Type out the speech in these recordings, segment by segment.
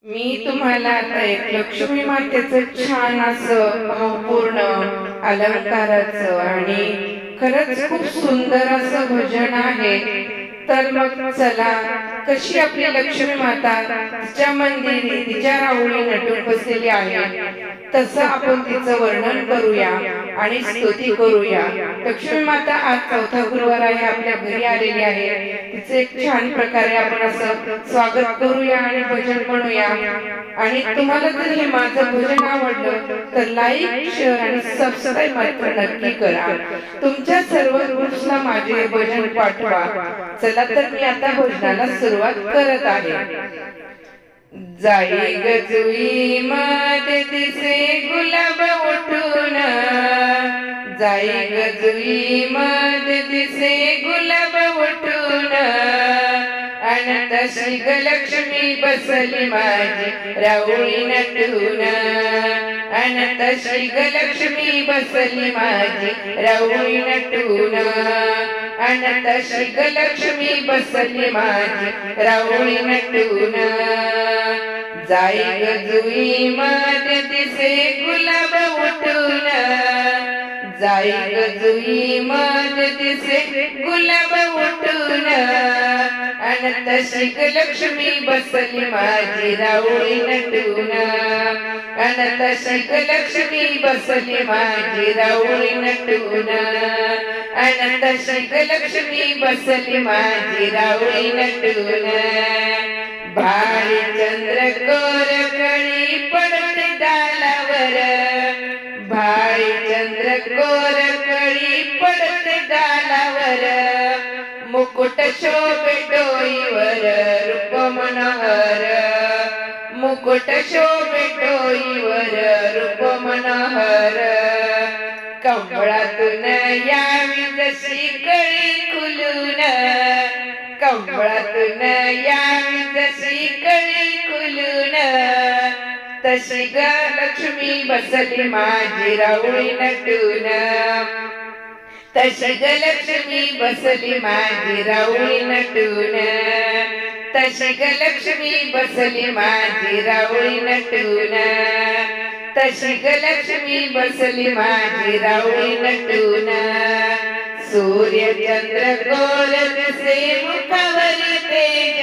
मी तुम्हाला आता एक लक्ष्मी मातेचं छान असं भावपूर्ण अलंकाराचं आणि खरंच खूप सुंदर असं भजन आहे. तर मग चला, कशी आपली लक्ष्मी माता तिच्या मंदिरी तिच्या राहुरी नटून बसलेली आहे, तसं आपण तिचं वर्णन करूया आणि स्तुती करूया. लक्ष्मी माता आज चौथा गुरुवार आहे, आपल्या घरी आलेली आहे. तिचे एक छान प्रकारे आपण असं स्वागत करूया आणि भजन म्हणूया. आणि तुम्हाला जर हे माझं भजन आवडलं तर लाईक, शेअर आणि सबस्क्राईब मात्र नक्की करा. तुमच्या सर्व ग्रुप्सला माझे हे भजन पाठवा. चला तर मी आता भजनाला सुरुवात करत आहे. जाई गजुई मध्ये दिसे गुलाब उठून, जाई गजुई मध्ये दिसे गुलाब उठून, अन तशी ग लक्ष्मी बसली माझी राहुरी नटून, अन तशी ग लक्ष्मी बसली माझी राहुरी नटून, अन तशी ग लक्ष्मी बसली माझी राहुरी नटून. जाई गजुई मध्ये दिसे गुलाब उठून, जाई गजुई मध्ये दिसे गुलाब उठून, अन तशी ग लक्ष्मी बसली माझी राहुरी नटून, अन तशी ग लक्ष्मी बसली माझी राहुरी नटून, अन तशी ग लक्ष्मी बसली माझी राहुरी नटून. भारी चंद्र कोर कळी पडते गालावर, भारी चंद्र कोर कळी पडते गालावर, मुकुट शोभे डोईवर रूप मनोहर, मुकुट शोभे डोईवर रूप मनोहर. कमळातून यावी जशी कळी खुलून, कमळातून यावी जशी कळी खुलून, तशी ग लक्ष्मी बसली माझी राहुरी नटून, तशी ग लक्ष्मी बसली माझी राहुरी नटून, तशी ग लक्ष्मी बसली माझी राहुरी नटून, तशी ग लक्ष्मी बसली माझी राहुरी नटून. सूर्य चंद्र कोर दिसे मुखावरी तेज,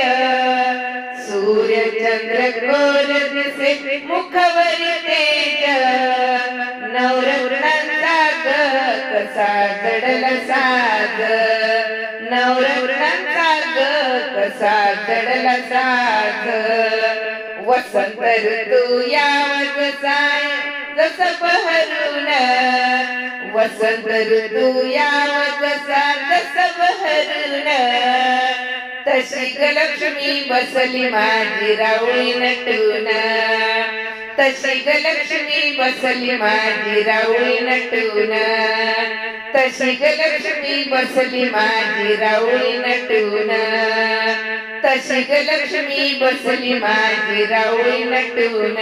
सूर्य चंद्र कोर दिसे मुखावरी तेज, नवरत्नांचा ग कसा जडला साज, नवरत्नांचा ग कसा जडला साज. वसंत ऋतू यावं जसा बहरून, वसंत ऋतू यावं जसा बहरून, तशी ग लक्ष्मी बसली माझी राहुरी नटून, तशी ग लक्ष्मी बसली माझी राहुरी नटून, तशी ग लक्ष्मी बसली माझी राहुरी नटून, तशी ग लक्ष्मी बसली माझी राहुरी नटून.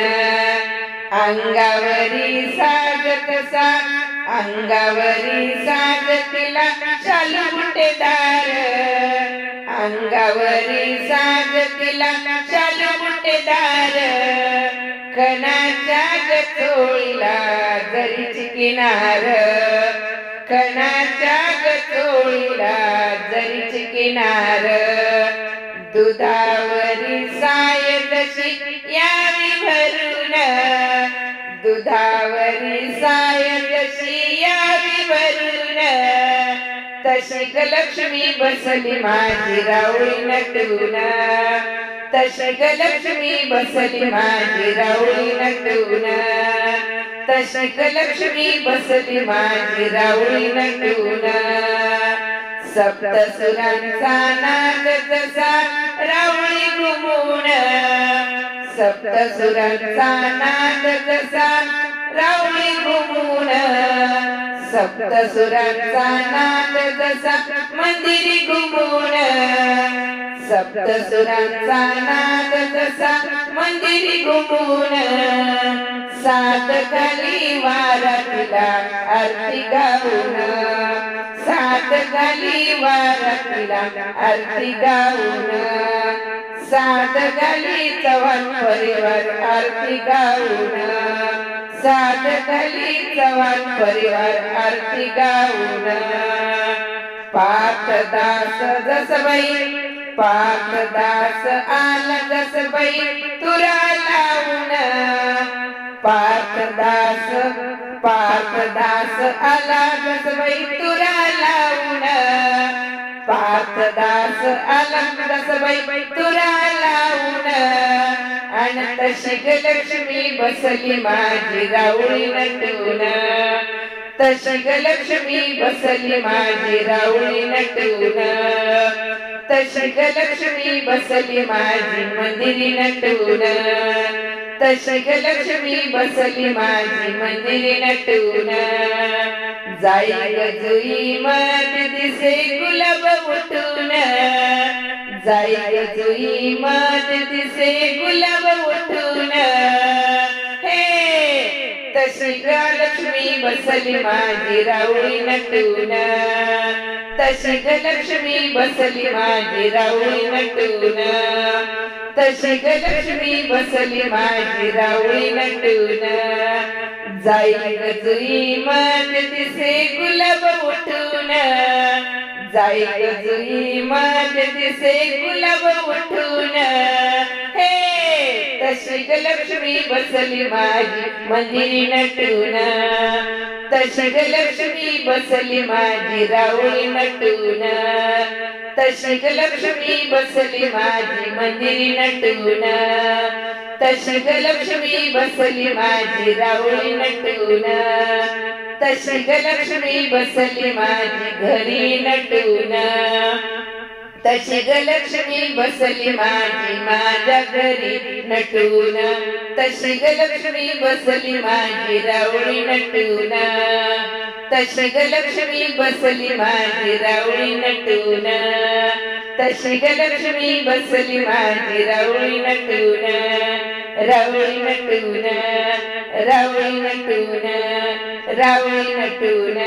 अंगावरी साजत साज, अंगावरी साज तिला शालू बुटेदार, अंगावरी साज तिला शालू बुटेदार, खणाच्या ग चोळीला जरीची किनार, खणाच्या ग चोळीला जरीची किनार. दुधावरी साय जशी यावी भरून, दुधावरी साय जशी यावी भरून, तशी ग लक्ष्मी बसली माझी राहुरी नटून, तशी ग लक्ष्मी बसली माझी राहुरी नटून, तशी ग लक्ष्मी बसली माझी राहुरी नटून. सप्तसुरांचा नाद जसा राहुरी घुमून, सप्तसुरांचा नाद जसा राहुरी घुमून, सप्तसुरांचा नाद जसा मंदिरी घुमून, सप्तसुरांचा नाद जसा मंदिरी घुमून. सात खाली वारातीला आरती गाऊन, सात खाली वारातीला आरती गाऊन, सात घाली चव्हाण परिवार आरती गाऊन सात घाली चव्हाण परिवार आरती गाऊन पार्थदास जसबाई पार्थदास आला जसबाई तुरा लावून पार्थदास आला जसबाई तुरा लावून पार्थदास आला जसबाई तुरा लावून अनंत शिग लक्ष्मी बसली माझी राऊळी नटून तशी लक्ष्मी बसली माझी राऊळी नटून तशी लक्ष्मी बसली माझी मंदिरी नटून तशी लक्ष्मी बसली माझी मंदिरी नटून जाई गजुई मध दिसे गुलाब उठून जाई गजुई मध दिसे गुलाब उठून तशी लक्ष्मी बसली माझी राऊळी नटून तशी लक्ष्मी बसली माझी राऊळी नटून तशी लक्ष्मी बसली माझी राऊळी नटून जाई गजुई मध दिसे गुलाब उठून जाई गजुई मध दिसे गुलाब उठून तशी लक्ष्मी बसली माझी मंदिरी नटून तशी लक्ष्मी बसली माझी राऊळी नटून तशी लक्ष्मी बसली माझी मंदिरी नटून तशी लक्ष्मी बसली माझी राऊळी नटून तशी लक्ष्मी बसली माझी घरी नटून तशी लक्ष्मी बसली माझी माझ्या घरी नटून तशी लक्ष्मी बसली माझी राऊळी नटून तशी लक्ष्मी बसली माझी राऊळी नटून तशी लक्ष्मी बसली माझी राऊळी नटून राऊळी नटून राऊळी नटून राऊळी नटून